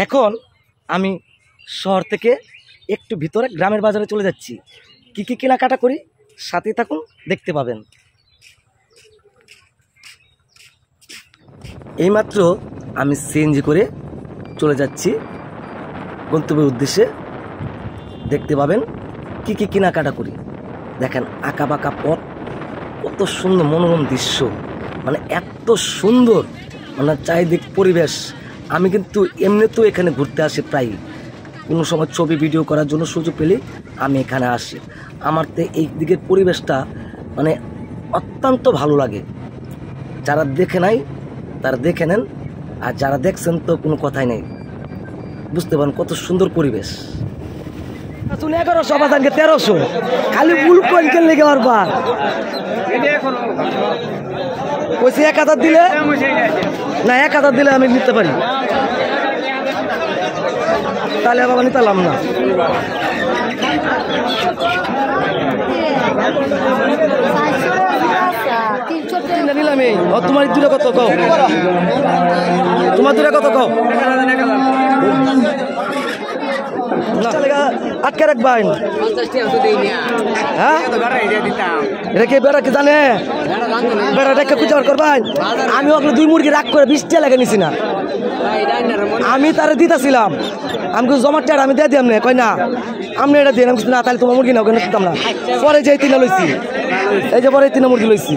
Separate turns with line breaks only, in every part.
এখন আমি শহর থেকে একটু ভিতরে গ্রামের বাজারে চলে যাচ্ছি। কি কি কেনাকাটা করি সাথে থাকুন, দেখতে পাবেন। এইমাত্র আমি সিএনজি করে চলে যাচ্ছি গন্তব্যের উদ্দেশ্যে। দেখতে পাবেন কি কি কেনাকাটা করি। দেখেন আঁকা বাঁকা পথ, কত সুন্দর মনোরম দৃশ্য, মানে এত সুন্দর, মানে চারিদিক পরিবেশ। আমি কিন্তু এমনিতেও এখানে ঘুরতে আসি, প্রায় কোনো সময় ছবি ভিডিও করার জন্য সুযোগ পেলেই আমি এখানে আসি। আমার তো এই দিকের পরিবেশটা মানে অত্যন্ত ভালো লাগে। যারা দেখে নাই তারা দেখে নেন, আর যারা দেখছেন তো কোনো কথাই নেই, বুঝতে পারেন কত সুন্দর পরিবেশ। 1100 বাদানকে 1300 খালি ভুল কয়েন কেন লেগে বারবার কইছি 1000 দিলে না, 1000 দিলে আমি নিতে পারি, তাহলে বাবা নিতাম না। নিলাম এই তোমার দূরে কত কও, তোমার দূরে কত কও, আটকে রাখবেন। হ্যাঁ এটা কি বেড়া কি জানে, বেড়া রেখে খুঁজে করবেন। আমি ওখানে 2 মুরগি রাগ করে 20 টাকা লেগে নিছি না, আমি তারা দিতেছিলাম। আমি কিছু জমার টাকা আমি দিয়ে দিলাম না, কই না আমি এটা দিয়ে না, তাহলে তোমার মুরগি না ওখানে দিতাম না। পরে যে 3 লইছি, এই যে পরে 3 মুরগি লইছি,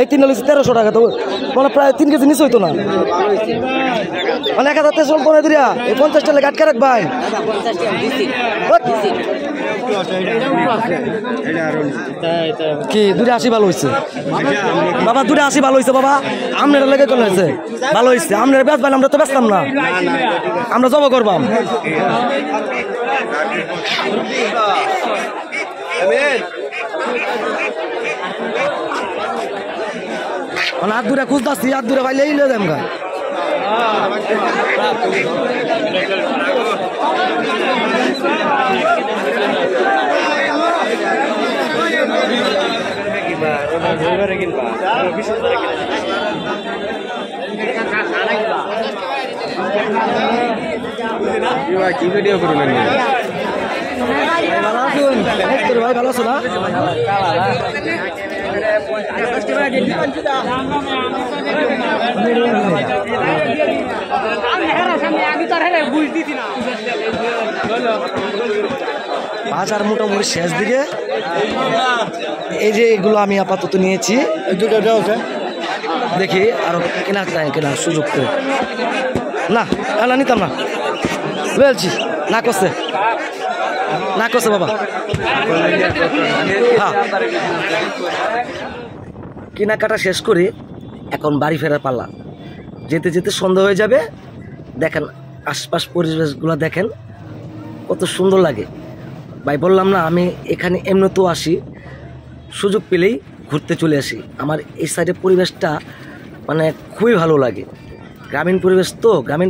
এই 3 লইছি 1300 টাকা, তো মানে প্রায় 3 কেজি নিচে হইতো না। মানে 1000 পরে দিয়া এই 50 টাকা আটকে রাখবেন। কি 280 ভালো হয়েছে বাবা, 280 ভালো হয়েছে বাবা। আপনারা লেগে চলে হয়েছে, ভালো হয়েছে। আপনারা বেচবেন, আমরা তো বেচতাম না, আমরা জমা করবাম। মানে হাত দূরে খুঁজতেছি, হাত দূরে পাইলে এই দেন গা।
কি ভিডিও করবেন?
ভাই ভালো আছো না? বাজার মোটামুটি শেষ দিকে। এই যে এগুলো আমি আপাতত নিয়েছি, দেখি আরো কেনার সুযোগ করে। না না নিতাম না, বলছি না করছে, না করছে বাবা। হ্যাঁ কেনাকাটা শেষ করে এখন বাড়ি ফেরার পাল্লা। যেতে যেতে সন্ধ্যা হয়ে যাবে। দেখেন আশপাশ পরিবেশগুলো দেখেন কত সুন্দর লাগে। ভাই বললাম না, আমি এখানে এমনিতেও আসি, সুযোগ পেলেই ঘুরতে চলে আসি। আমার এই সাইডের পরিবেশটা মানে খুবই ভালো লাগে। গ্রামীণ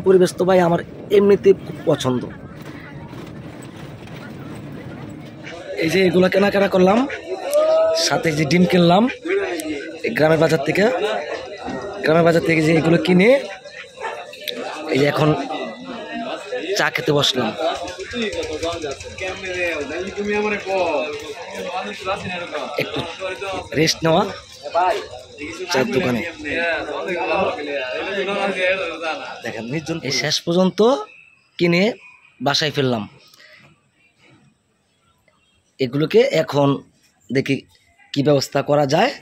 পরিবেশ তো ভাই আমার এমনিতে খুব পছন্দ। এই যে এগুলো কেনাকাটা করলাম, সাথে যে ডিম কিনলাম গ্রামের বাজার থেকে যে এগুলো কিনে এই যে এখন চা খেতে বসলাম। একটু রেস্ট নেওয়া চার দোকানে। দেখেন এই শেষ পর্যন্ত কিনে বাসায় ফেললাম। এগুলোকে এখন দেখি কি ব্যবস্থা করা যায়।